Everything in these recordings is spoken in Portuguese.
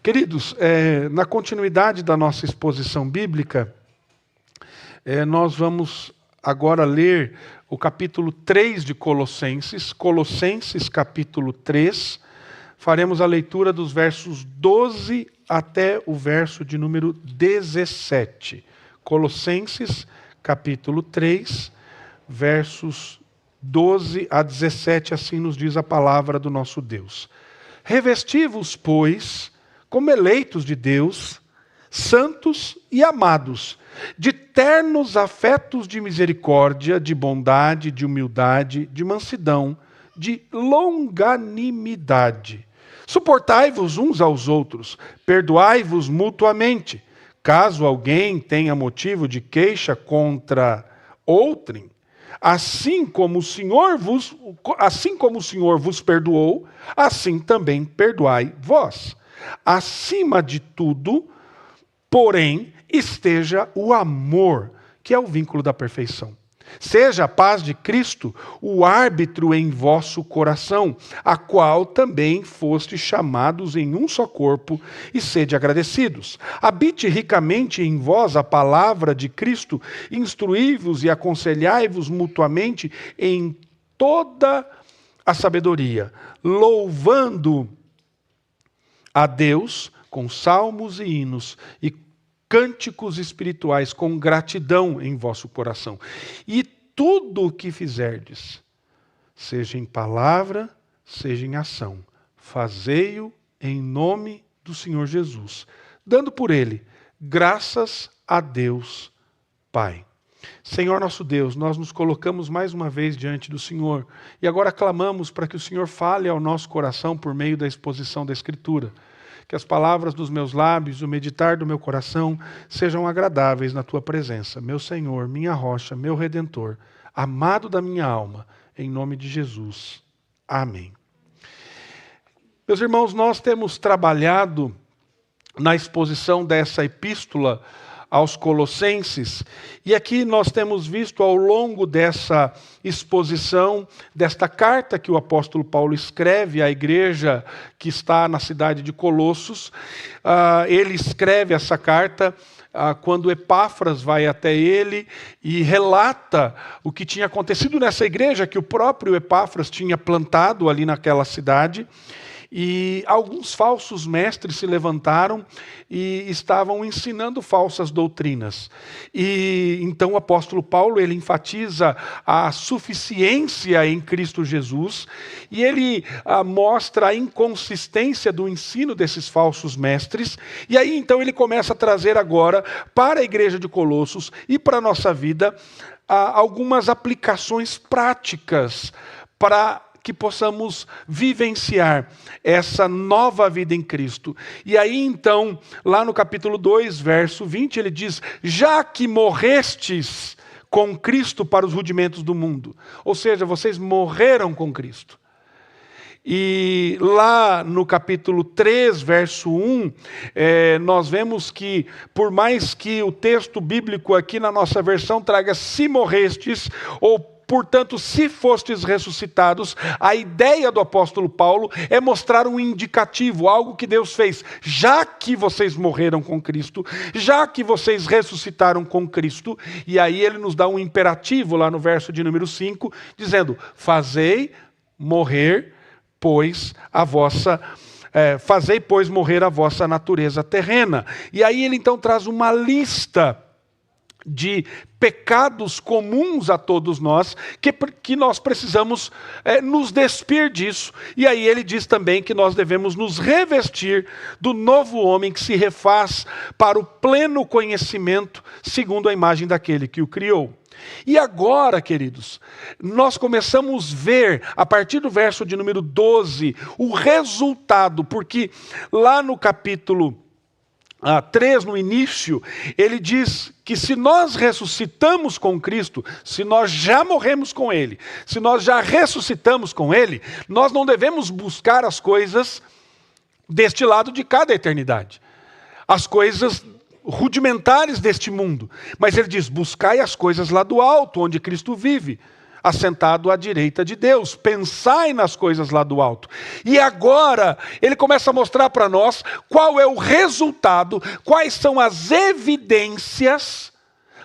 Queridos, na continuidade da nossa exposição bíblica, nós vamos agora ler o capítulo 3 de Colossenses, Colossenses capítulo 3, faremos a leitura dos versos 12 até o verso de número 17. Colossenses capítulo 3, versos 12 a 17, assim nos diz a palavra do nosso Deus. Revesti-vos, pois, como eleitos de Deus, santos e amados, de ternos afetos de misericórdia, de bondade, de humildade, de mansidão, de longanimidade. Suportai-vos uns aos outros, perdoai-vos mutuamente, caso alguém tenha motivo de queixa contra outrem. Assim como o Senhor vos perdoou, assim também perdoai vós. Acima de tudo, porém, esteja o amor, que é o vínculo da perfeição. Seja a paz de Cristo o árbitro em vosso coração, a qual também fostes chamados em um só corpo, e sede agradecidos. Habite ricamente em vós a palavra de Cristo, instruí-vos e aconselhai-vos mutuamente em toda a sabedoria, louvando a Deus com salmos e hinos e cânticos espirituais com gratidão em vosso coração. E tudo o que fizerdes, seja em palavra, seja em ação, fazei-o em nome do Senhor Jesus, dando por ele graças a Deus Pai. Senhor nosso Deus, nós nos colocamos mais uma vez diante do Senhor e agora clamamos para que o Senhor fale ao nosso coração por meio da exposição da Escritura. Que as palavras dos meus lábios, o meditar do meu coração, sejam agradáveis na Tua presença. Meu Senhor, minha rocha, meu Redentor, amado da minha alma, em nome de Jesus. Amém. Meus irmãos, nós temos trabalhado na exposição dessa epístola aos Colossenses, e aqui nós temos visto ao longo dessa exposição, desta carta que o apóstolo Paulo escreve à igreja que está na cidade de Colossos, ele escreve essa carta quando Epáfras vai até ele e relata o que tinha acontecido nessa igreja, que o próprio Epáfras tinha plantado ali naquela cidade. E alguns falsos mestres se levantaram e estavam ensinando falsas doutrinas. E então o apóstolo Paulo, ele enfatiza a suficiência em Cristo Jesus e ele mostra a inconsistência do ensino desses falsos mestres. E aí então ele começa a trazer agora para a igreja de Colossos e para a nossa vida algumas aplicações práticas para que possamos vivenciar essa nova vida em Cristo. E aí então, lá no capítulo 2, verso 20, ele diz: já que morrestes com Cristo para os rudimentos do mundo. Ou seja, vocês morreram com Cristo. E lá no capítulo 3, verso 1, nós vemos que, por mais que o texto bíblico aqui na nossa versão traga se morrestes, ou portanto, se fostes ressuscitados, a ideia do apóstolo Paulo é mostrar um indicativo, algo que Deus fez. Já que vocês morreram com Cristo, já que vocês ressuscitaram com Cristo, e aí ele nos dá um imperativo lá no verso de número 5, dizendo: fazei morrer, pois, fazei, pois, morrer a vossa natureza terrena. E aí ele então traz uma lista de pecados comuns a todos nós, que nós precisamos nos despir disso. E aí ele diz também que nós devemos nos revestir do novo homem que se refaz para o pleno conhecimento, segundo a imagem daquele que o criou. E agora, queridos, nós começamos a ver, a partir do verso de número 12, o resultado, porque lá no capítulo 3, no início, ele diz que se nós ressuscitamos com Cristo, se nós já morremos com Ele, se nós já ressuscitamos com Ele, nós não devemos buscar as coisas deste lado de cada eternidade, as coisas rudimentares deste mundo. Mas ele diz: buscai as coisas lá do alto, onde Cristo vive. assentado à direita de Deus. Pensai nas coisas lá do alto. E agora, ele começa a mostrar para nós qual é o resultado, quais são as evidências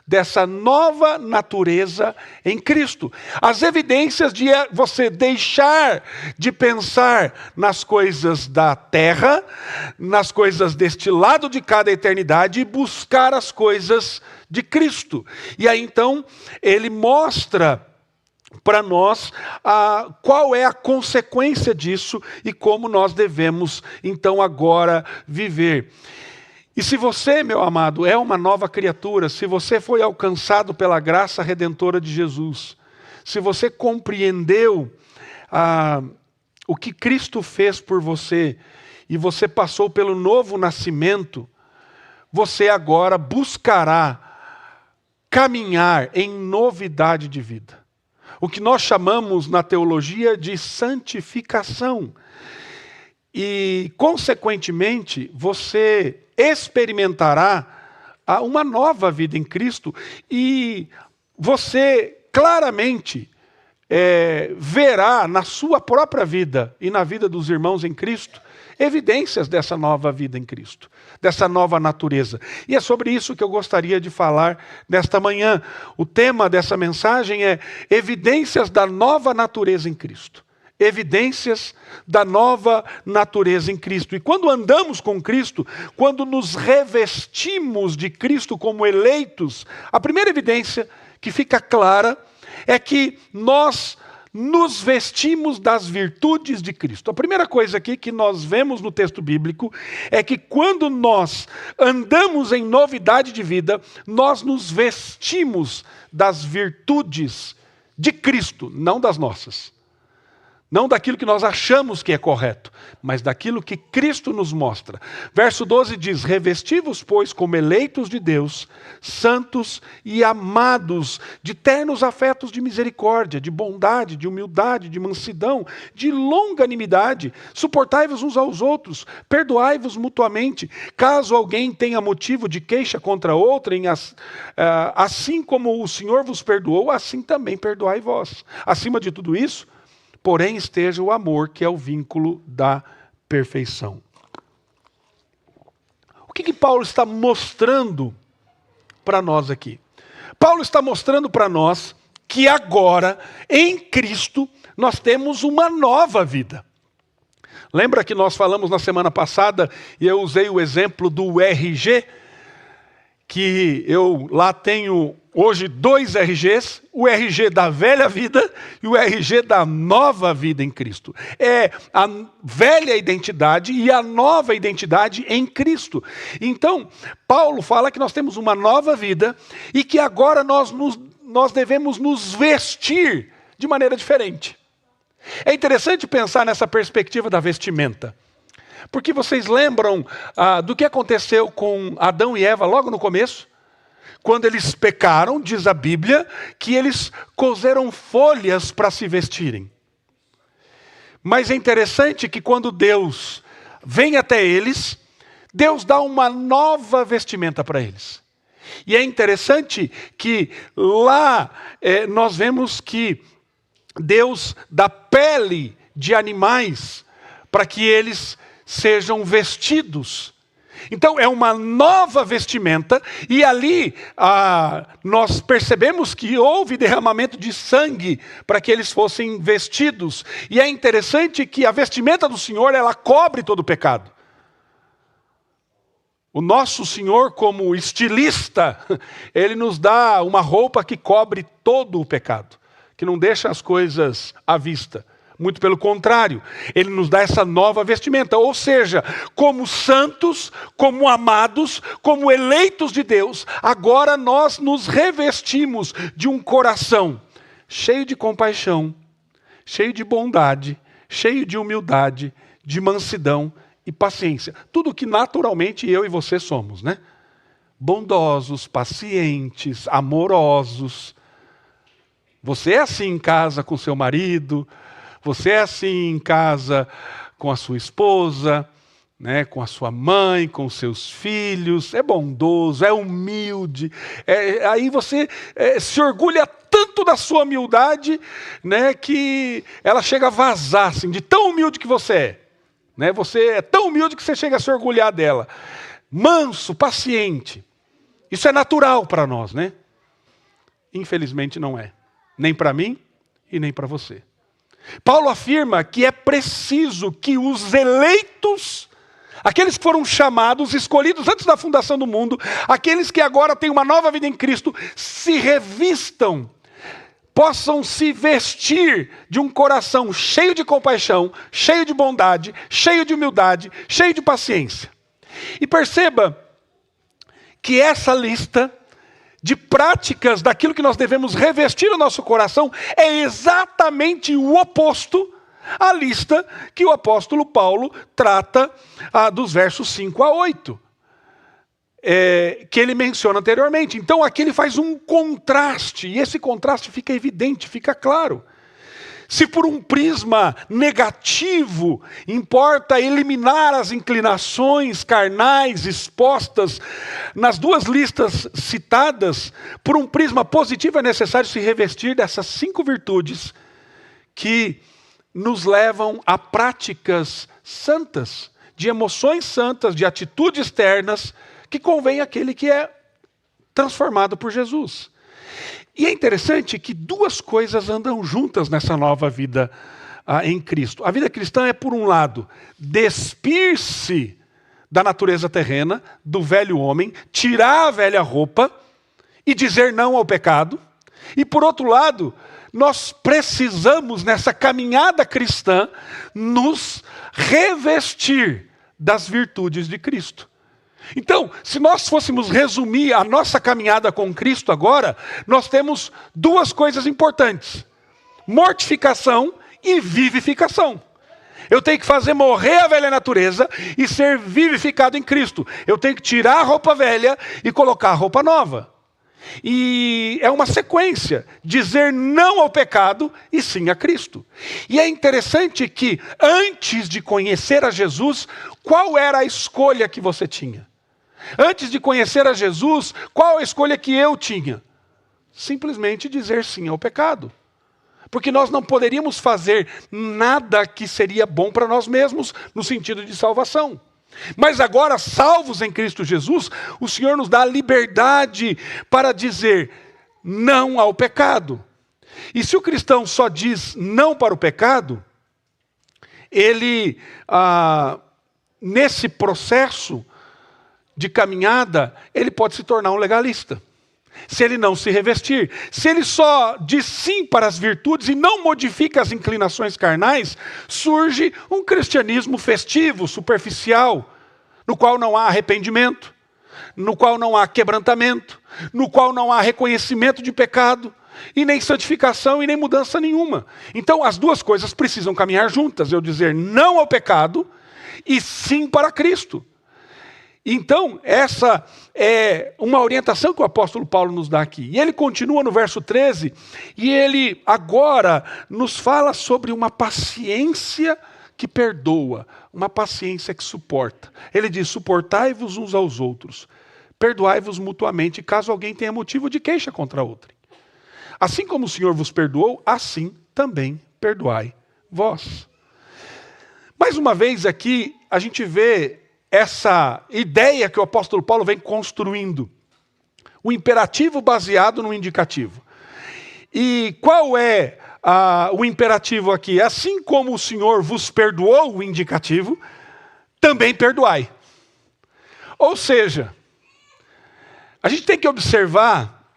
dessa nova natureza em Cristo. As evidências de você deixar de pensar nas coisas da terra, nas coisas deste lado de cada eternidade e buscar as coisas de Cristo. E aí então ele mostra para nós qual é a consequência disso e como nós devemos então agora viver. E se você, meu amado, é uma nova criatura, se você foi alcançado pela graça redentora de Jesus, se você compreendeu o que Cristo fez por você e você passou pelo novo nascimento, você agora buscará caminhar em novidade de vida. O que nós chamamos na teologia de santificação. E, consequentemente, você experimentará uma nova vida em Cristo e você claramente verá na sua própria vida e na vida dos irmãos em Cristo evidências dessa nova vida em Cristo, dessa nova natureza. E é sobre isso que eu gostaria de falar nesta manhã. O tema dessa mensagem é evidências da nova natureza em Cristo. Evidências da nova natureza em Cristo. E quando andamos com Cristo, quando nos revestimos de Cristo como eleitos, a primeira evidência que fica clara é que nós nos vestimos das virtudes de Cristo. A primeira coisa aqui que nós vemos no texto bíblico é que quando nós andamos em novidade de vida, nós nos vestimos das virtudes de Cristo, não das nossas. Não daquilo que nós achamos que é correto, mas daquilo que Cristo nos mostra. Verso 12 diz, revesti-vos, pois, como eleitos de Deus, santos e amados, de ternos afetos de misericórdia, de bondade, de humildade, de mansidão, de longanimidade. Suportai-vos uns aos outros, perdoai-vos mutuamente. Caso alguém tenha motivo de queixa contra outrem, assim como o Senhor vos perdoou, assim também perdoai vós. Acima de tudo isso, porém esteja o amor, que é o vínculo da perfeição. O que Paulo está mostrando para nós aqui? Paulo está mostrando para nós que agora, em Cristo, nós temos uma nova vida. Lembra que nós falamos na semana passada, e eu usei o exemplo do RG, que eu lá tenho hoje 2 RGs, o RG da velha vida e o RG da nova vida em Cristo. É a velha identidade e a nova identidade em Cristo. Então, Paulo fala que nós temos uma nova vida e que agora nós devemos nos vestir de maneira diferente. É interessante pensar nessa perspectiva da vestimenta. Porque vocês lembram do que aconteceu com Adão e Eva logo no começo? Quando eles pecaram, diz a Bíblia, que eles coseram folhas para se vestirem. Mas é interessante que quando Deus vem até eles, Deus dá uma nova vestimenta para eles. E é interessante que lá nós vemos que Deus dá pele de animais para que eles sejam vestidos. Então é uma nova vestimenta e ali nós percebemos que houve derramamento de sangue para que eles fossem vestidos. E é interessante que a vestimenta do Senhor, ela cobre todo o pecado. O nosso Senhor, como estilista, Ele nos dá uma roupa que cobre todo o pecado, que não deixa as coisas à vista. Muito pelo contrário, Ele nos dá essa nova vestimenta. Ou seja, como santos, como amados, como eleitos de Deus, agora nós nos revestimos de um coração cheio de compaixão, cheio de bondade, cheio de humildade, de mansidão e paciência. Tudo que naturalmente eu e você somos, né? Bondosos, pacientes, amorosos. Você é assim em casa com seu marido, você é assim em casa com a sua esposa, né, com a sua mãe, com os seus filhos, é bondoso, é humilde. Aí você se orgulha tanto da sua humildade, né, que ela chega a vazar, assim, de tão humilde que você é. Né? Você é tão humilde que você chega a se orgulhar dela. Manso, paciente. Isso é natural para nós, né? Infelizmente não é. Nem para mim e nem para você. Paulo afirma que é preciso que os eleitos, aqueles que foram chamados, escolhidos antes da fundação do mundo, aqueles que agora têm uma nova vida em Cristo, se revistam, possam se vestir de um coração cheio de compaixão, cheio de bondade, cheio de humildade, cheio de paciência. E perceba que essa lista de práticas daquilo que nós devemos revestir no nosso coração é exatamente o oposto à lista que o apóstolo Paulo trata dos versos 5 a 8. Que ele menciona anteriormente. Então aqui ele faz um contraste, e esse contraste fica evidente, fica claro. Se por um prisma negativo importa eliminar as inclinações carnais expostas nas duas listas citadas, por um prisma positivo é necessário se revestir dessas 5 virtudes que nos levam a práticas santas, de emoções santas, de atitudes externas, que convém àquele que é transformado por Jesus. E é interessante que 2 coisas andam juntas nessa nova vida em Cristo. A vida cristã é, por um lado, despir-se da natureza terrena, do velho homem, tirar a velha roupa e dizer não ao pecado. E, por outro lado, nós precisamos, nessa caminhada cristã, nos revestir das virtudes de Cristo. Então, se nós fôssemos resumir a nossa caminhada com Cristo agora, nós temos 2 coisas importantes: mortificação e vivificação. Eu tenho que fazer morrer a velha natureza e ser vivificado em Cristo. Eu tenho que tirar a roupa velha e colocar a roupa nova. E é uma sequência: dizer não ao pecado e sim a Cristo. E é interessante que, antes de conhecer a Jesus, qual era a escolha que você tinha? Antes de conhecer a Jesus, qual a escolha que eu tinha? Simplesmente dizer sim ao pecado. Porque nós não poderíamos fazer nada que seria bom para nós mesmos, no sentido de salvação. Mas agora, salvos em Cristo Jesus, o Senhor nos dá a liberdade para dizer não ao pecado. E se o cristão só diz não para o pecado, ele, nesse processo de caminhada, ele pode se tornar um legalista. Se ele não se revestir. Se ele só diz sim para as virtudes e não modifica as inclinações carnais, surge um cristianismo festivo, superficial, no qual não há arrependimento, no qual não há quebrantamento, no qual não há reconhecimento de pecado, e nem santificação e nem mudança nenhuma. Então as 2 coisas precisam caminhar juntas: eu dizer não ao pecado e sim para Cristo. Então, essa é uma orientação que o apóstolo Paulo nos dá aqui. E ele continua no verso 13, e ele agora nos fala sobre uma paciência que perdoa, uma paciência que suporta. Ele diz: suportai-vos uns aos outros, perdoai-vos mutuamente, caso alguém tenha motivo de queixa contra outrem. Assim como o Senhor vos perdoou, assim também perdoai vós. Mais uma vez aqui, a gente vê essa ideia que o apóstolo Paulo vem construindo. O imperativo baseado no indicativo. E qual é o imperativo aqui? Assim como o Senhor vos perdoou, o indicativo, também perdoai. Ou seja, a gente tem que observar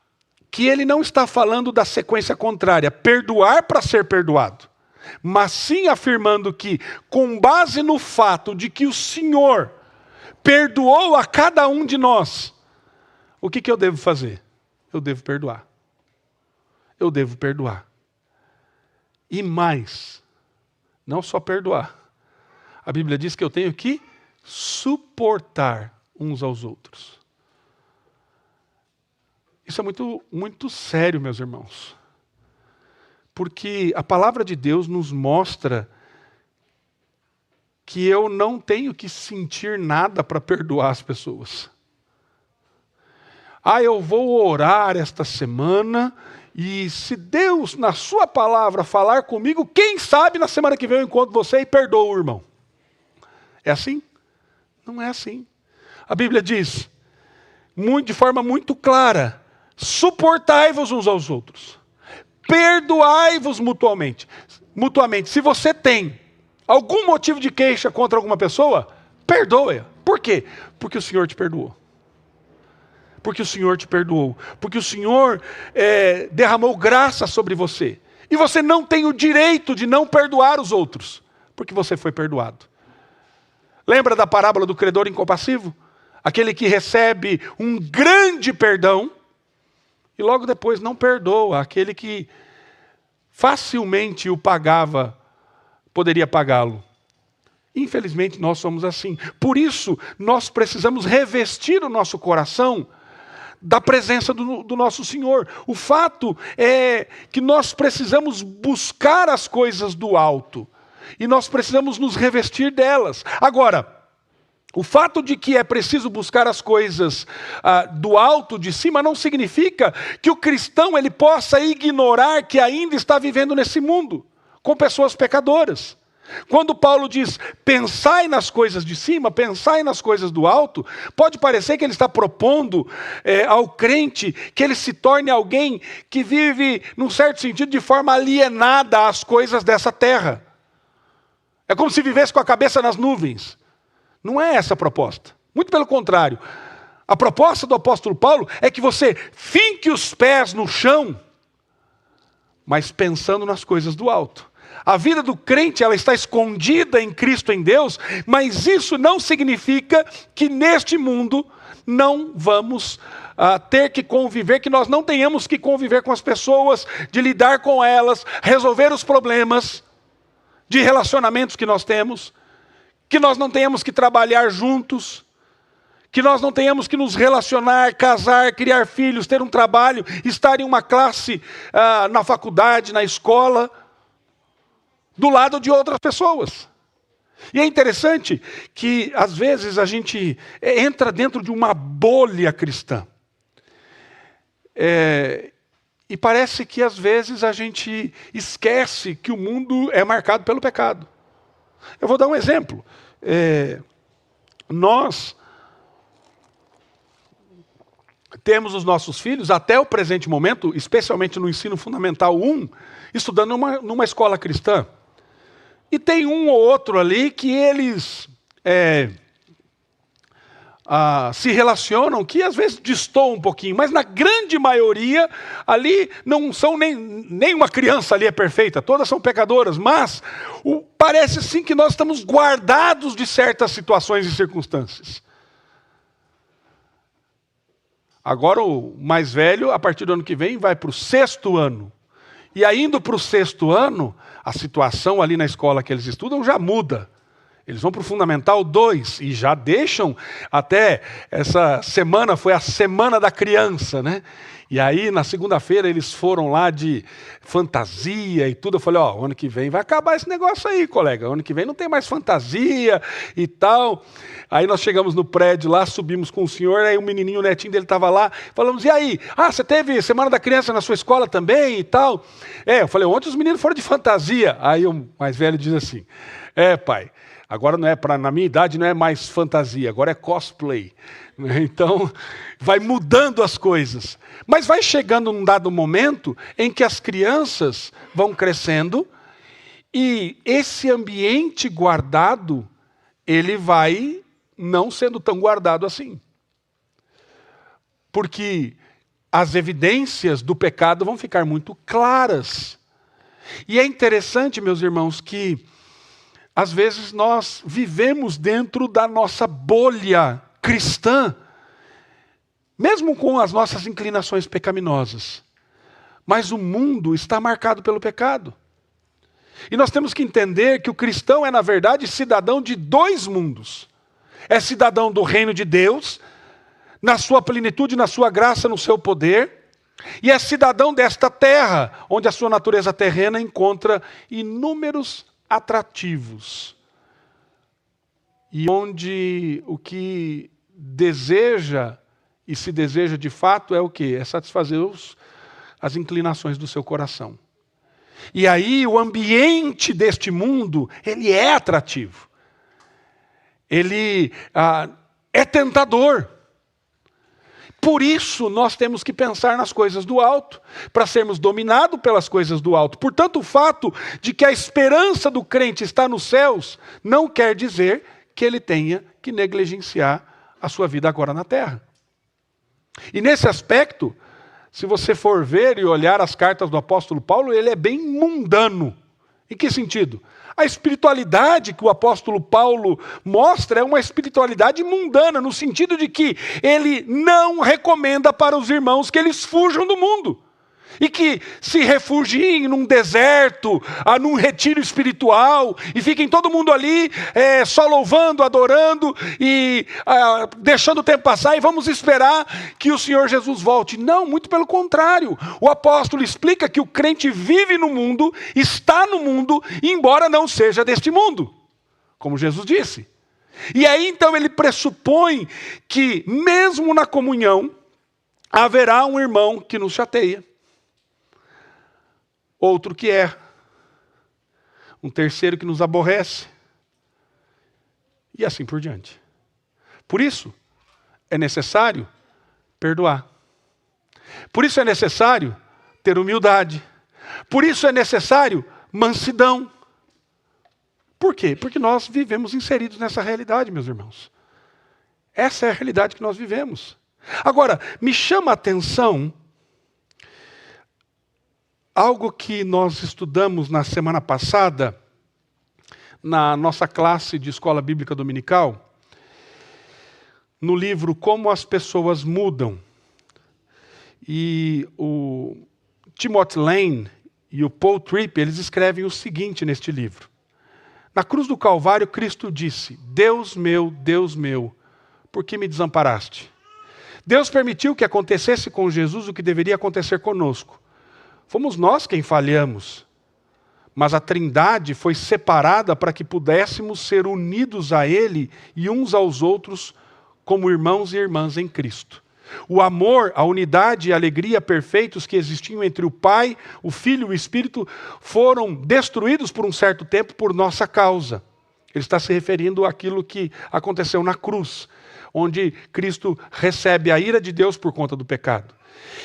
que ele não está falando da sequência contrária, perdoar para ser perdoado. Mas sim afirmando que, com base no fato de que o Senhor perdoou a cada um de nós, o que eu devo fazer? Eu devo perdoar. Eu devo perdoar. E mais, não só perdoar. A Bíblia diz que eu tenho que suportar uns aos outros. Isso é muito, muito sério, meus irmãos. Porque a palavra de Deus nos mostra que eu não tenho que sentir nada para perdoar as pessoas. Eu vou orar esta semana e se Deus, na sua palavra, falar comigo, quem sabe na semana que vem eu encontro você e perdoo o irmão. É assim? Não é assim. A Bíblia diz, de forma muito clara, suportai-vos uns aos outros. Perdoai-vos mutuamente. Se você tem algum motivo de queixa contra alguma pessoa, perdoe-a. Por quê? Porque o Senhor te perdoou. Porque o Senhor te perdoou. Porque o Senhor derramou graça sobre você. E você não tem o direito de não perdoar os outros. Porque você foi perdoado. Lembra da parábola do credor incompassivo? Aquele que recebe um grande perdão e logo depois não perdoa aquele que facilmente o pagava, poderia pagá-lo. Infelizmente nós somos assim. Por isso nós precisamos revestir o nosso coração da presença do nosso Senhor. O fato é que nós precisamos buscar as coisas do alto. E nós precisamos nos revestir delas. Agora, o fato de que é preciso buscar as coisas do alto, de cima, não significa que o cristão ele possa ignorar que ainda está vivendo nesse mundo, com pessoas pecadoras. Quando Paulo diz, pensai nas coisas de cima, pensai nas coisas do alto, pode parecer que ele está propondo ao crente que ele se torne alguém que vive, num certo sentido, de forma alienada às coisas dessa terra. É como se vivesse com a cabeça nas nuvens. Não é essa a proposta. Muito pelo contrário. A proposta do apóstolo Paulo é que você finque os pés no chão, mas pensando nas coisas do alto. A vida do crente ela está escondida em Cristo, em Deus, mas isso não significa que neste mundo não vamos ter que conviver, que nós não tenhamos que conviver com as pessoas, de lidar com elas, resolver os problemas de relacionamentos que nós temos, que nós não tenhamos que trabalhar juntos, que nós não tenhamos que nos relacionar, casar, criar filhos, ter um trabalho, estar em uma classe na faculdade, na escola, do lado de outras pessoas. E é interessante que às vezes a gente entra dentro de uma bolha cristã. E parece que às vezes a gente esquece que o mundo é marcado pelo pecado. Eu vou dar um exemplo. Nós temos os nossos filhos, até o presente momento, especialmente no ensino fundamental 1, estudando numa escola cristã. E tem um ou outro ali que eles se relacionam, que às vezes destoam um pouquinho, mas na grande maioria ali não são nenhuma criança ali é perfeita, todas são pecadoras, mas parece sim que nós estamos guardados de certas situações e circunstâncias. Agora o mais velho, a partir do ano que vem, vai para o 6º ano. E aí, indo para o 6º ano, a situação ali na escola que eles estudam já muda. Eles vão para o Fundamental 2 e já deixam, até essa semana foi a Semana da Criança, né? E aí, na segunda-feira, eles foram lá de fantasia e tudo. Eu falei, ano que vem vai acabar esse negócio aí, colega. Ano que vem não tem mais fantasia e tal. Aí nós chegamos no prédio lá, subimos com o senhor, aí o menininho, o netinho dele estava lá. Falamos, e aí? Você teve Semana da Criança na sua escola também e tal? Eu falei, ontem os meninos foram de fantasia. Aí o mais velho diz assim, pai, agora não é na minha idade não é mais fantasia, agora é cosplay. Então, vai mudando as coisas. Mas vai chegando num dado momento em que as crianças vão crescendo e esse ambiente guardado, ele vai não sendo tão guardado assim. Porque as evidências do pecado vão ficar muito claras. E é interessante, meus irmãos, que às vezes nós vivemos dentro da nossa bolha cristã, mesmo com as nossas inclinações pecaminosas. Mas o mundo está marcado pelo pecado. E nós temos que entender que o cristão é, na verdade, cidadão de 2 mundos. É cidadão do reino de Deus, na sua plenitude, na sua graça, no seu poder. E é cidadão desta terra, onde a sua natureza terrena encontra inúmeros atrativos. e onde o que deseja e se deseja de fato é o quê? É satisfazer as inclinações do seu coração. E aí o ambiente deste mundo, ele é atrativo. Ele é tentador. Por isso nós temos que pensar nas coisas do alto, para sermos dominados pelas coisas do alto. Portanto, o fato de que a esperança do crente está nos céus, não quer dizer que ele tenha que negligenciar a sua vida agora na terra. E nesse aspecto, se você for ver e olhar as cartas do apóstolo Paulo, ele é bem mundano. Em que sentido? A espiritualidade que o apóstolo Paulo mostra é uma espiritualidade mundana, no sentido de que ele não recomenda para os irmãos que eles fujam do mundo. E que se refugiem num deserto, num retiro espiritual, e fiquem todo mundo ali só louvando, adorando, e deixando o tempo passar, e vamos esperar que o Senhor Jesus volte. Não, muito pelo contrário. O apóstolo explica que o crente vive no mundo, está no mundo, embora não seja deste mundo, como Jesus disse. E aí então ele pressupõe que mesmo na comunhão, haverá um irmão que nos chateia. Outro que erra, um terceiro que nos aborrece, e assim por diante. Por isso, é necessário perdoar. Por isso é necessário ter humildade. Por isso é necessário mansidão. Por quê? Porque nós vivemos inseridos nessa realidade, meus irmãos. Essa é a realidade que nós vivemos. Agora, me chama a atenção algo que nós estudamos na semana passada, na nossa classe de escola bíblica dominical, no livro Como as Pessoas Mudam. E o Timothy Lane e o Paul Tripp, eles escrevem o seguinte neste livro. Na cruz do Calvário, Cristo disse: Deus meu, por que me desamparaste? Deus permitiu que acontecesse com Jesus o que deveria acontecer conosco. Fomos nós quem falhamos, mas a Trindade foi separada para que pudéssemos ser unidos a Ele e uns aos outros como irmãos e irmãs em Cristo. O amor, a unidade e a alegria perfeitos que existiam entre o Pai, o Filho e o Espírito foram destruídos por um certo tempo por nossa causa. Ele está se referindo àquilo que aconteceu na cruz, onde Cristo recebe a ira de Deus por conta do pecado.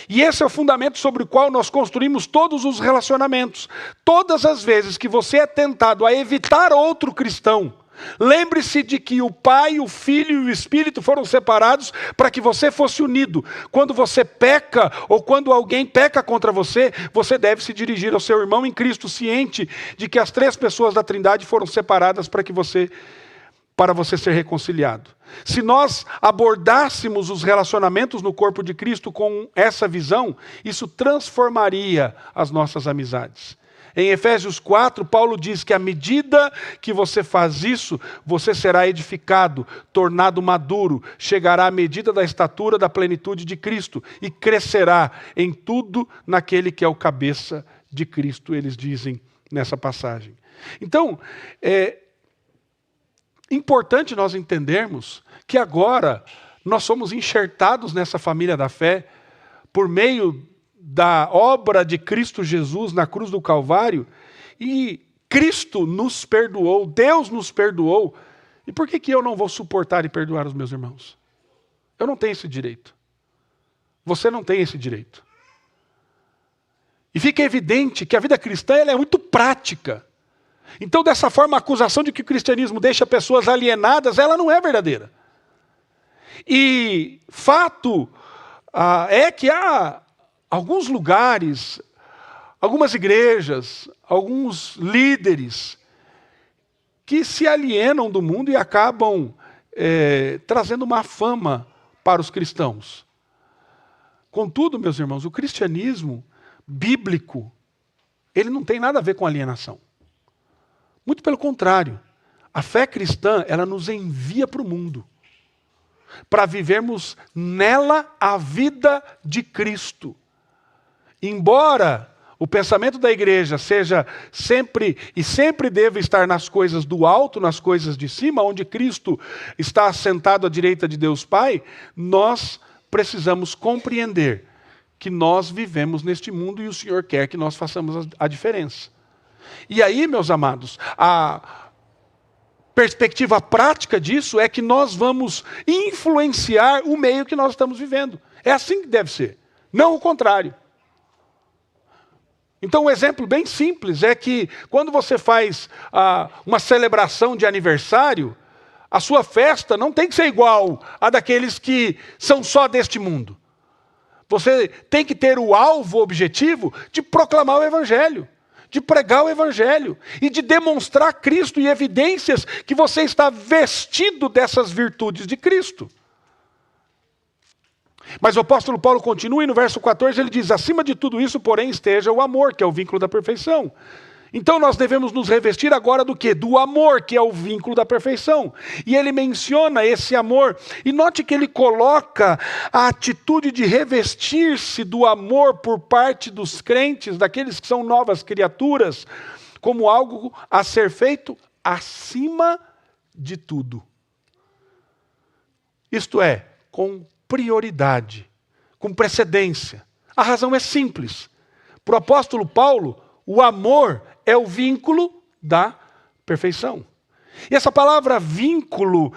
E esse é o fundamento sobre o qual nós construímos todos os relacionamentos. Todas as vezes que você é tentado a evitar outro cristão, lembre-se de que o Pai, o Filho e o Espírito foram separados para que você fosse unido. Quando você peca, ou quando alguém peca contra você, você deve se dirigir ao seu irmão em Cristo, ciente de que as três pessoas da Trindade foram separadas para você ser reconciliado. Se nós abordássemos os relacionamentos no corpo de Cristo com essa visão, isso transformaria as nossas amizades. Em Efésios 4, Paulo diz que à medida que você faz isso, você será edificado, tornado maduro, chegará à medida da estatura da plenitude de Cristo e crescerá em tudo naquele que é o cabeça de Cristo, eles dizem nessa passagem. Então, importante nós entendermos que agora nós somos enxertados nessa família da fé por meio da obra de Cristo Jesus na cruz do Calvário, e Cristo nos perdoou, Deus nos perdoou. E por que eu não vou suportar e perdoar os meus irmãos? Eu não tenho esse direito. Você não tem esse direito. E fica evidente que a vida cristã ela é muito prática. Então, dessa forma, a acusação de que o cristianismo deixa pessoas alienadas, ela não é verdadeira. E fato é que há alguns lugares, algumas igrejas, alguns líderes que se alienam do mundo e acabam trazendo má fama para os cristãos. Contudo, meus irmãos, o cristianismo bíblico, ele não tem nada a ver com alienação. Muito pelo contrário, a fé cristã, ela nos envia para o mundo, para vivermos nela a vida de Cristo. Embora o pensamento da igreja seja sempre e sempre deve estar nas coisas do alto, nas coisas de cima, onde Cristo está assentado à direita de Deus Pai, nós precisamos compreender que nós vivemos neste mundo e o Senhor quer que nós façamos a diferença. E aí, meus amados, a perspectiva prática disso é que nós vamos influenciar o meio que nós estamos vivendo. É assim que deve ser, não o contrário. Então, um exemplo bem simples é que quando você faz uma celebração de aniversário, a sua festa não tem que ser igual a daqueles que são só deste mundo. Você tem que ter o alvo, o objetivo de proclamar o Evangelho, de pregar o Evangelho e de demonstrar Cristo e evidências que você está vestido dessas virtudes de Cristo. Mas o apóstolo Paulo continua e no verso 14 ele diz: acima de tudo isso, porém, esteja o amor, que é o vínculo da perfeição. Então nós devemos nos revestir agora do quê? Do amor, que é o vínculo da perfeição. E ele menciona esse amor. E note que ele coloca a atitude de revestir-se do amor por parte dos crentes, daqueles que são novas criaturas, como algo a ser feito acima de tudo. Isto é, com prioridade, com precedência. A razão é simples. Para o apóstolo Paulo, o amor é o vínculo da perfeição. E essa palavra vínculo,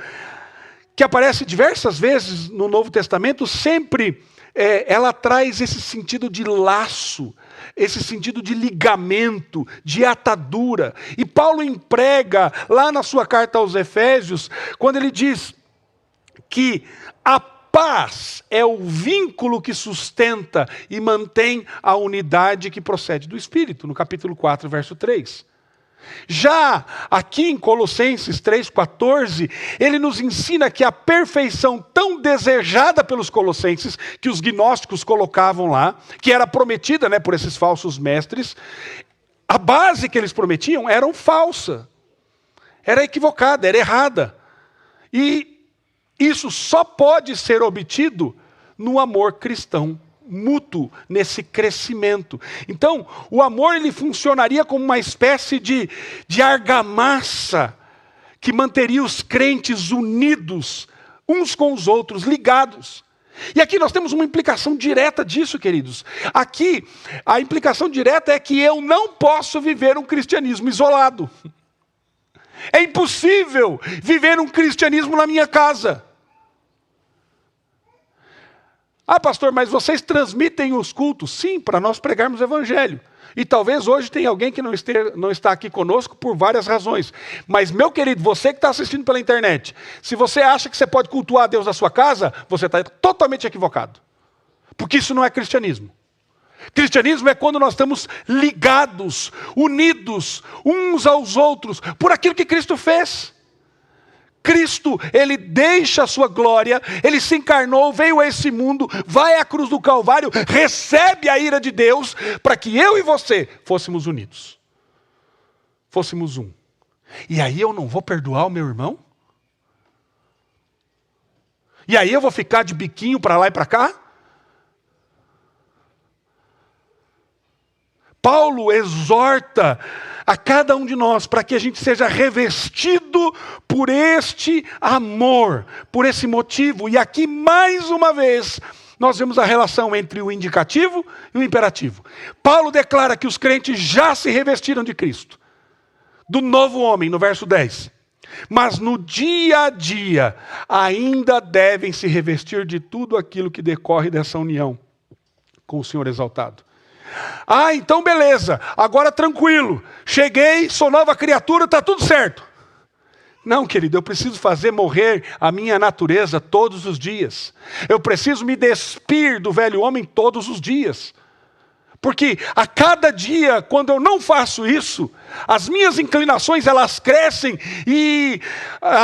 que aparece diversas vezes no Novo Testamento, sempre ela traz esse sentido de laço, esse sentido de ligamento, de atadura. E Paulo emprega lá na sua carta aos Efésios, quando ele diz que a paz é o vínculo que sustenta e mantém a unidade que procede do Espírito, no capítulo 4, verso 3. Já aqui em Colossenses 3,14, ele nos ensina que a perfeição tão desejada pelos colossenses, que os gnósticos colocavam lá, que era prometida, por esses falsos mestres, a base que eles prometiam era falsa, era equivocada, era errada. E isso só pode ser obtido no amor cristão mútuo, nesse crescimento. Então, o amor ele funcionaria como uma espécie de argamassa que manteria os crentes unidos, uns com os outros, ligados. E aqui nós temos uma implicação direta disso, queridos. Aqui, a implicação direta é que eu não posso viver um cristianismo isolado. É impossível viver um cristianismo na minha casa. Ah, pastor, mas vocês transmitem os cultos? Sim, para nós pregarmos o Evangelho. E talvez hoje tenha alguém que não está aqui conosco por várias razões. Mas, meu querido, você que está assistindo pela internet, se você acha que você pode cultuar a Deus na sua casa, você está totalmente equivocado. Porque isso não é cristianismo. Cristianismo é quando nós estamos ligados, unidos, uns aos outros, por aquilo que Cristo fez. Cristo, ele deixa a sua glória, ele se encarnou, veio a esse mundo, vai à cruz do Calvário, recebe a ira de Deus, para que eu e você fôssemos unidos. Fôssemos um. E aí eu não vou perdoar o meu irmão? E aí eu vou ficar de biquinho para lá e para cá? Paulo exorta a cada um de nós para que a gente seja revestido por este amor, por esse motivo. E aqui, mais uma vez, nós vemos a relação entre o indicativo e o imperativo. Paulo declara que os crentes já se revestiram de Cristo, do novo homem, no verso 10. Mas no dia a dia, ainda devem se revestir de tudo aquilo que decorre dessa união com o Senhor exaltado. Ah, então beleza, agora tranquilo, cheguei, sou nova criatura, está tudo certo. Não, querido, eu preciso fazer morrer a minha natureza todos os dias. Eu preciso me despir do velho homem todos os dias. Porque a cada dia, quando eu não faço isso, as minhas inclinações elas crescem e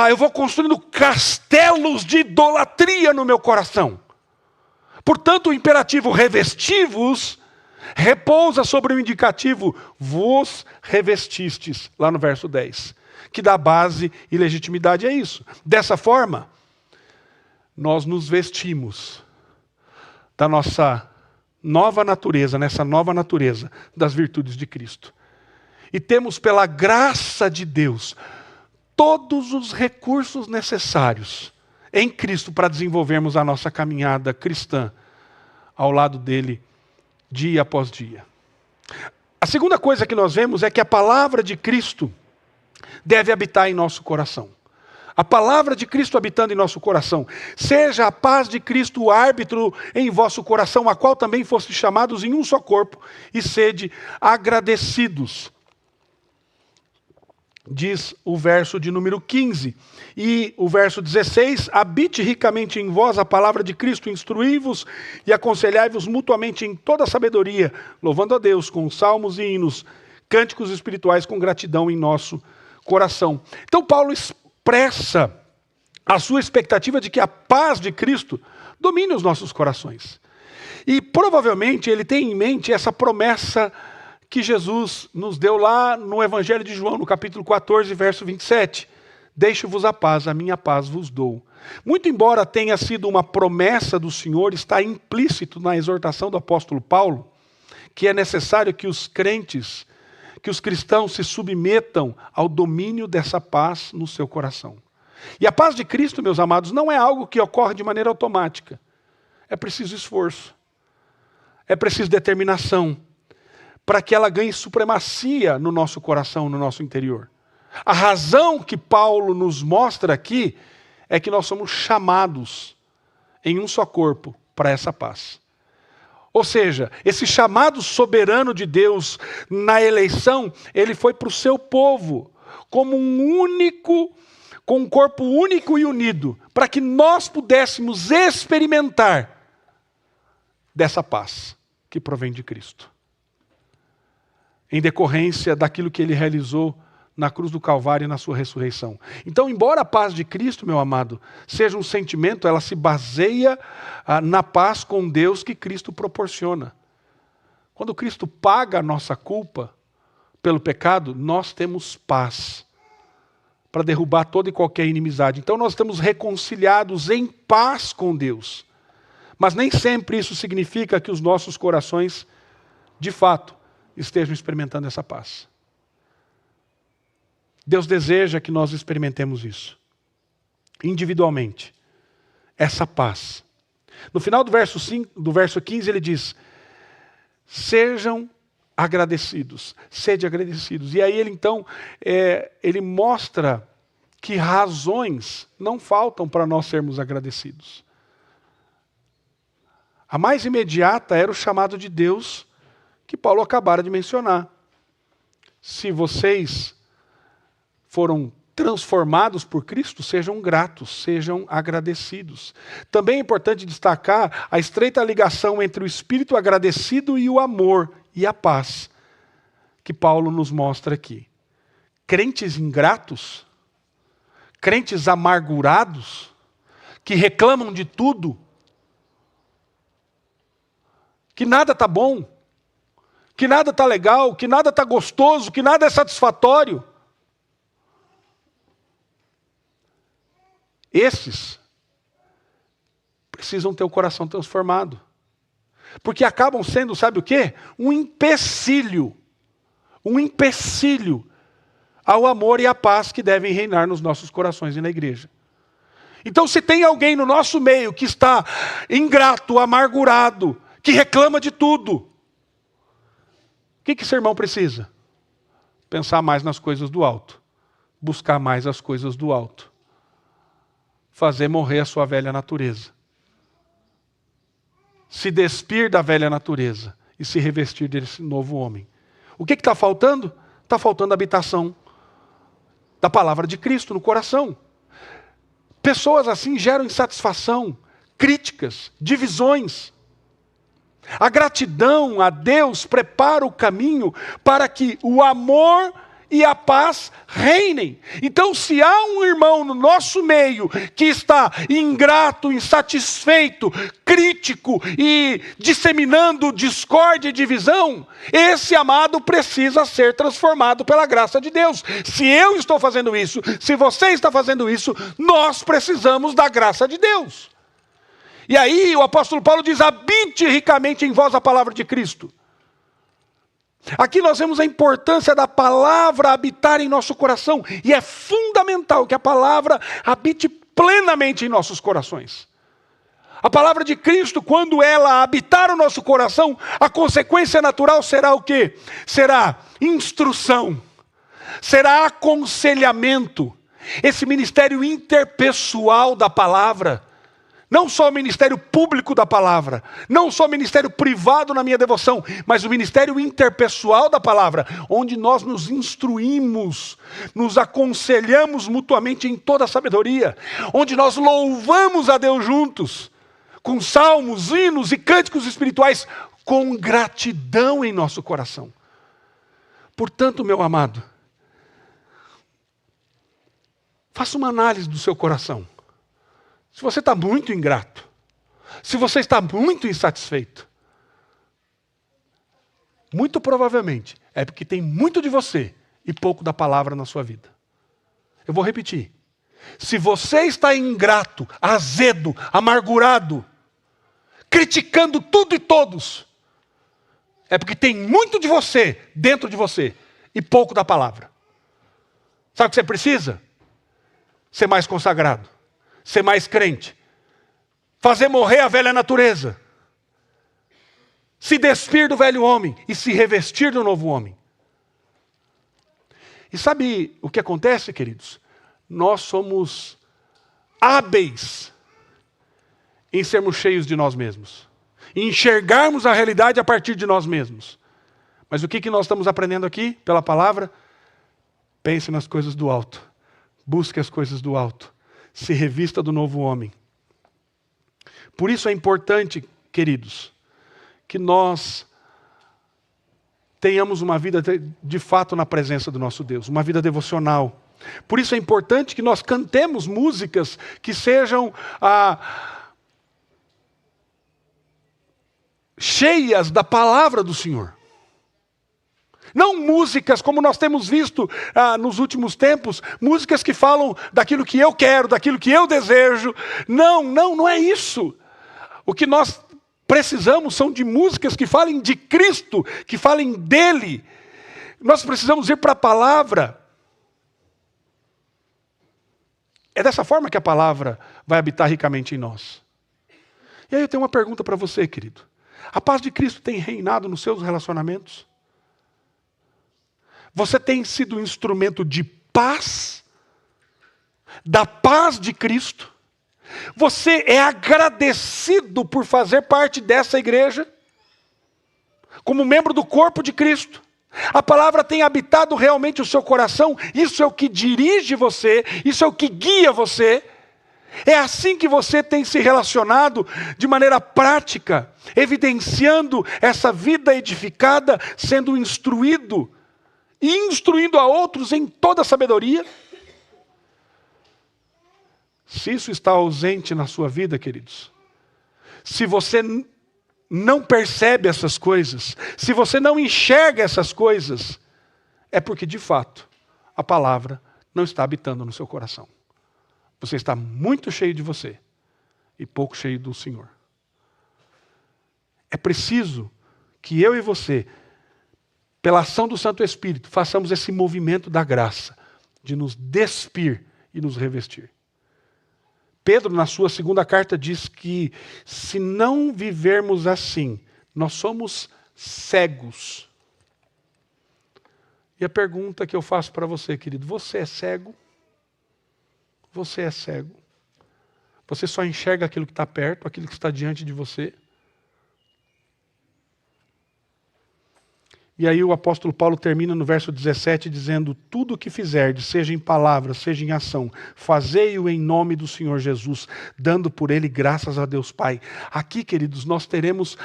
eu vou construindo castelos de idolatria no meu coração. Portanto, o imperativo revesti-vos repousa sobre o indicativo vos revestistes, lá no verso 10, que dá base e legitimidade a isso. Dessa forma, nós nos vestimos da nossa nessa nova natureza das virtudes de Cristo. E temos pela graça de Deus todos os recursos necessários em Cristo para desenvolvermos a nossa caminhada cristã ao lado dele dia após dia. A segunda coisa que nós vemos é que a palavra de Cristo deve habitar em nosso coração. A palavra de Cristo habitando em nosso coração. Seja a paz de Cristo o árbitro em vosso coração, a qual também foste chamados em um só corpo, e sede agradecidos. Diz o verso de número 15. E o verso 16, habite ricamente em vós a palavra de Cristo, instruí-vos e aconselhai-vos mutuamente em toda sabedoria, louvando a Deus com salmos e hinos, cânticos espirituais com gratidão em nosso coração. Então Paulo expressa a sua expectativa de que a paz de Cristo domine os nossos corações. E provavelmente ele tem em mente essa promessa que Jesus nos deu lá no Evangelho de João, no capítulo 14, verso 27. Deixo-vos a paz, a minha paz vos dou. Muito embora tenha sido uma promessa do Senhor, está implícito na exortação do apóstolo Paulo, que é necessário que os crentes, que os cristãos se submetam ao domínio dessa paz no seu coração. E a paz de Cristo, meus amados, não é algo que ocorre de maneira automática. É preciso esforço. É preciso determinação para que ela ganhe supremacia no nosso coração, no nosso interior. A razão que Paulo nos mostra aqui é que nós somos chamados em um só corpo para essa paz. Ou seja, esse chamado soberano de Deus na eleição, ele foi para o seu povo, como com um corpo único e unido, para que nós pudéssemos experimentar dessa paz que provém de Cristo. Em decorrência daquilo que ele realizou na cruz do Calvário e na sua ressurreição. Então, embora a paz de Cristo, meu amado, seja um sentimento, ela se baseia na paz com Deus que Cristo proporciona. Quando Cristo paga a nossa culpa pelo pecado, nós temos paz para derrubar toda e qualquer inimizade. Então nós estamos reconciliados em paz com Deus. Mas nem sempre isso significa que os nossos corações, de fato, estejam experimentando essa paz. Deus deseja que nós experimentemos isso, individualmente, essa paz. No final do verso 15 ele diz, sejam agradecidos, sede agradecidos. E aí ele então, ele mostra que razões não faltam para nós sermos agradecidos. A mais imediata era o chamado de Deus que Paulo acabara de mencionar. Se vocês foram transformados por Cristo, sejam gratos, sejam agradecidos. Também é importante destacar a estreita ligação entre o espírito agradecido e o amor e a paz, que Paulo nos mostra aqui. Crentes ingratos, crentes amargurados, que reclamam de tudo, que nada está bom, que nada está legal, que nada está gostoso, que nada é satisfatório. Esses precisam ter o coração transformado. Porque acabam sendo, sabe o quê? Um empecilho ao amor e à paz que devem reinar nos nossos corações e na igreja. Então, se tem alguém no nosso meio que está ingrato, amargurado, que reclama de tudo, o que esse irmão precisa? Pensar mais nas coisas do alto. Buscar mais as coisas do alto. Fazer morrer a sua velha natureza. Se despir da velha natureza e se revestir desse novo homem. O que está faltando? Está faltando a habitação da palavra de Cristo no coração. Pessoas assim geram insatisfação, críticas, divisões. A gratidão a Deus prepara o caminho para que o amor e a paz reinem. Então, se há um irmão no nosso meio que está ingrato, insatisfeito, crítico e disseminando discórdia e divisão, esse amado precisa ser transformado pela graça de Deus. Se eu estou fazendo isso, se você está fazendo isso, nós precisamos da graça de Deus. E aí o apóstolo Paulo diz: habite ricamente em vós a palavra de Cristo. Aqui nós vemos a importância da palavra habitar em nosso coração. E é fundamental que a palavra habite plenamente em nossos corações. A palavra de Cristo, quando ela habitar o nosso coração, a consequência natural será o quê? Será instrução, será aconselhamento, esse ministério interpessoal da palavra. Não só o ministério público da palavra, não só o ministério privado na minha devoção, mas o ministério interpessoal da palavra, onde nós nos instruímos, nos aconselhamos mutuamente em toda a sabedoria, onde nós louvamos a Deus juntos, com salmos, hinos e cânticos espirituais, com gratidão em nosso coração. Portanto, meu amado, faça uma análise do seu coração. Se você está muito ingrato, se você está muito insatisfeito, muito provavelmente é porque tem muito de você e pouco da palavra na sua vida. Eu vou repetir. Se você está ingrato, azedo, amargurado, criticando tudo e todos, é porque tem muito de você dentro de você e pouco da palavra. Sabe o que você precisa? Ser mais consagrado. Ser mais crente, fazer morrer a velha natureza, se despir do velho homem e se revestir do novo homem. E sabe o que acontece, queridos? Nós somos hábeis em sermos cheios de nós mesmos, em enxergarmos a realidade a partir de nós mesmos. Mas o que nós estamos aprendendo aqui pela palavra? Pense nas coisas do alto, busque as coisas do alto. Se revista do novo homem. Por isso é importante, queridos, que nós tenhamos uma vida de fato na presença do nosso Deus, uma vida devocional. Por isso é importante que nós cantemos músicas que sejam cheias da palavra do Senhor. Não músicas como nós temos visto nos últimos tempos, músicas que falam daquilo que eu quero, daquilo que eu desejo. Não é isso. O que nós precisamos são de músicas que falem de Cristo, que falem dele. Nós precisamos ir para a palavra. É dessa forma que a palavra vai habitar ricamente em nós. E aí eu tenho uma pergunta para você, querido. A paz de Cristo tem reinado nos seus relacionamentos? Você tem sido um instrumento de paz, da paz de Cristo? Você é agradecido por fazer parte dessa igreja? Como membro do corpo de Cristo? A palavra tem habitado realmente o seu coração? Isso é o que dirige você, isso é o que guia você. É assim que você tem se relacionado de maneira prática, evidenciando essa vida edificada, sendo instruído e instruindo a outros em toda a sabedoria. Se isso está ausente na sua vida, queridos, se você não percebe essas coisas, se você não enxerga essas coisas, é porque de fato a palavra não está habitando no seu coração. Você está muito cheio de você e pouco cheio do Senhor. É preciso que eu e você, pela ação do Santo Espírito, façamos esse movimento da graça, de nos despir e nos revestir. Pedro, na sua segunda carta, diz que se não vivermos assim, nós somos cegos. E a pergunta que eu faço para você, querido, você é cego? Você é cego? Você só enxerga aquilo que está perto, aquilo que está diante de você? E aí o apóstolo Paulo termina no verso 17 dizendo: tudo o que fizerdes, seja em palavra, seja em ação, fazei-o em nome do Senhor Jesus, dando por ele graças a Deus Pai. Aqui, queridos, nós teremos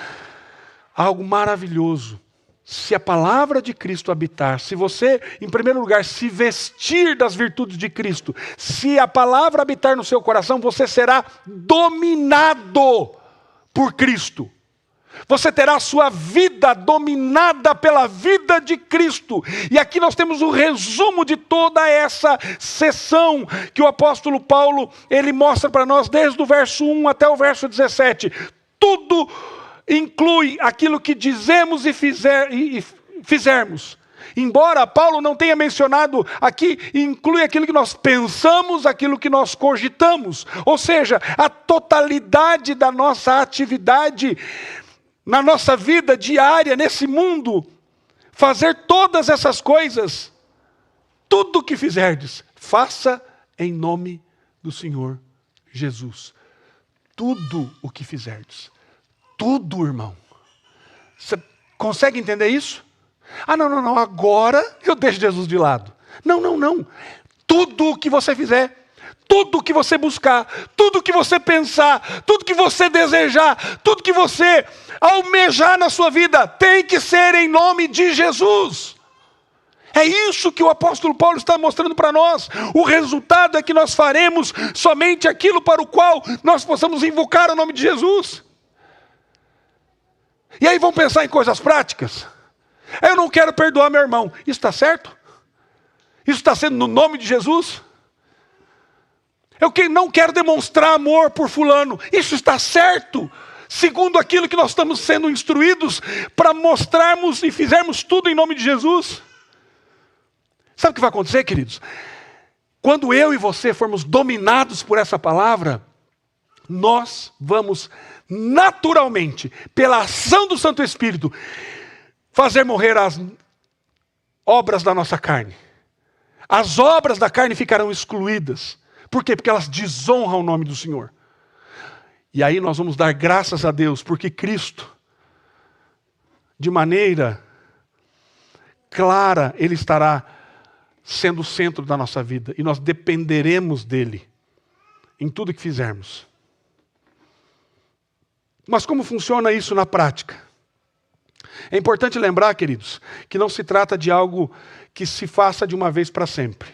algo maravilhoso. Se a palavra de Cristo habitar, se você, em primeiro lugar, se vestir das virtudes de Cristo, se a palavra habitar no seu coração, você será dominado por Cristo. Você terá a sua vida dominada pela vida de Cristo. E aqui nós temos o resumo de toda essa sessão que o apóstolo Paulo, ele mostra para nós desde o verso 1 até o verso 17. Tudo inclui aquilo que dizemos e fizermos. Embora Paulo não tenha mencionado aqui, inclui aquilo que nós pensamos, aquilo que nós cogitamos. Ou seja, a totalidade da nossa atividade na nossa vida diária, nesse mundo, fazer todas essas coisas, tudo o que fizerdes, faça em nome do Senhor Jesus. Tudo o que fizerdes. Tudo, irmão. Você consegue entender isso? Ah, não, agora eu deixo Jesus de lado. Não. Tudo o que você fizer, tudo o que você buscar, tudo o que você pensar, tudo que você desejar, tudo que você almejar na sua vida, tem que ser em nome de Jesus. É isso que o apóstolo Paulo está mostrando para nós. O resultado é que nós faremos somente aquilo para o qual nós possamos invocar o nome de Jesus. E aí vamos pensar em coisas práticas. Eu não quero perdoar meu irmão. Isso está certo? Isso está sendo no nome de Jesus? Eu não quero demonstrar amor por fulano. Isso está certo? Segundo aquilo que nós estamos sendo instruídos para mostrarmos e fizermos tudo em nome de Jesus? Sabe o que vai acontecer, queridos? Quando eu e você formos dominados por essa palavra, nós vamos naturalmente, pela ação do Santo Espírito, fazer morrer as obras da nossa carne. As obras da carne ficarão excluídas. Por quê? Porque elas desonram o nome do Senhor. E aí nós vamos dar graças a Deus, porque Cristo, de maneira clara, Ele estará sendo o centro da nossa vida. E nós dependeremos dEle em tudo que fizermos. Mas como funciona isso na prática? É importante lembrar, queridos, que não se trata de algo que se faça de uma vez para sempre.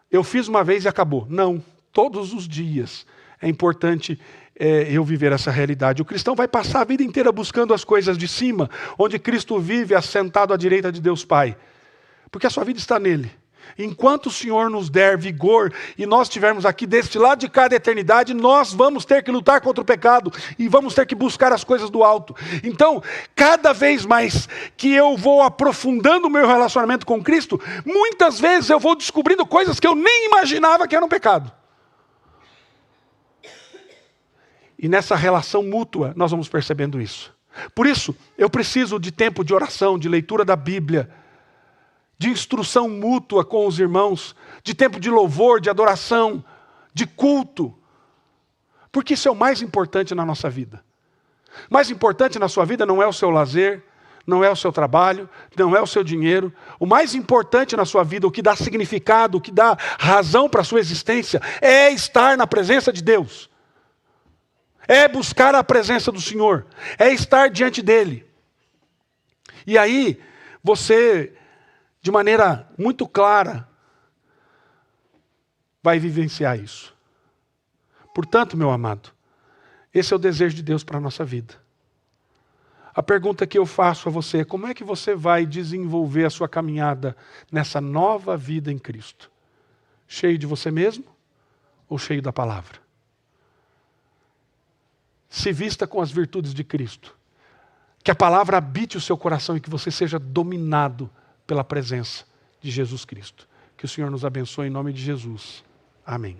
Eu fiz uma vez e acabou. Não, todos os dias é importante eu viver essa realidade. O cristão vai passar a vida inteira buscando as coisas de cima, onde Cristo vive assentado à direita de Deus Pai. Porque a sua vida está nele. Enquanto o Senhor nos der vigor e nós estivermos aqui deste lado de cada eternidade, nós vamos ter que lutar contra o pecado e vamos ter que buscar as coisas do alto. Então, cada vez mais que eu vou aprofundando o meu relacionamento com Cristo, muitas vezes eu vou descobrindo coisas que eu nem imaginava que eram pecado. E nessa relação mútua, nós vamos percebendo isso. Por isso, eu preciso de tempo de oração, de leitura da Bíblia, de instrução mútua com os irmãos, de tempo de louvor, de adoração, de culto. Porque isso é o mais importante na nossa vida. O mais importante na sua vida não é o seu lazer, não é o seu trabalho, não é o seu dinheiro. O mais importante na sua vida, o que dá significado, o que dá razão para a sua existência, é estar na presença de Deus. É buscar a presença do Senhor. É estar diante dEle. E aí, você, de maneira muito clara, vai vivenciar isso. Portanto, meu amado, esse é o desejo de Deus para a nossa vida. A pergunta que eu faço a você é: como é que você vai desenvolver a sua caminhada nessa nova vida em Cristo? Cheio de você mesmo ou cheio da palavra? Se vista com as virtudes de Cristo. Que a palavra habite o seu coração e que você seja dominado pela presença de Jesus Cristo. Que o Senhor nos abençoe em nome de Jesus. Amém.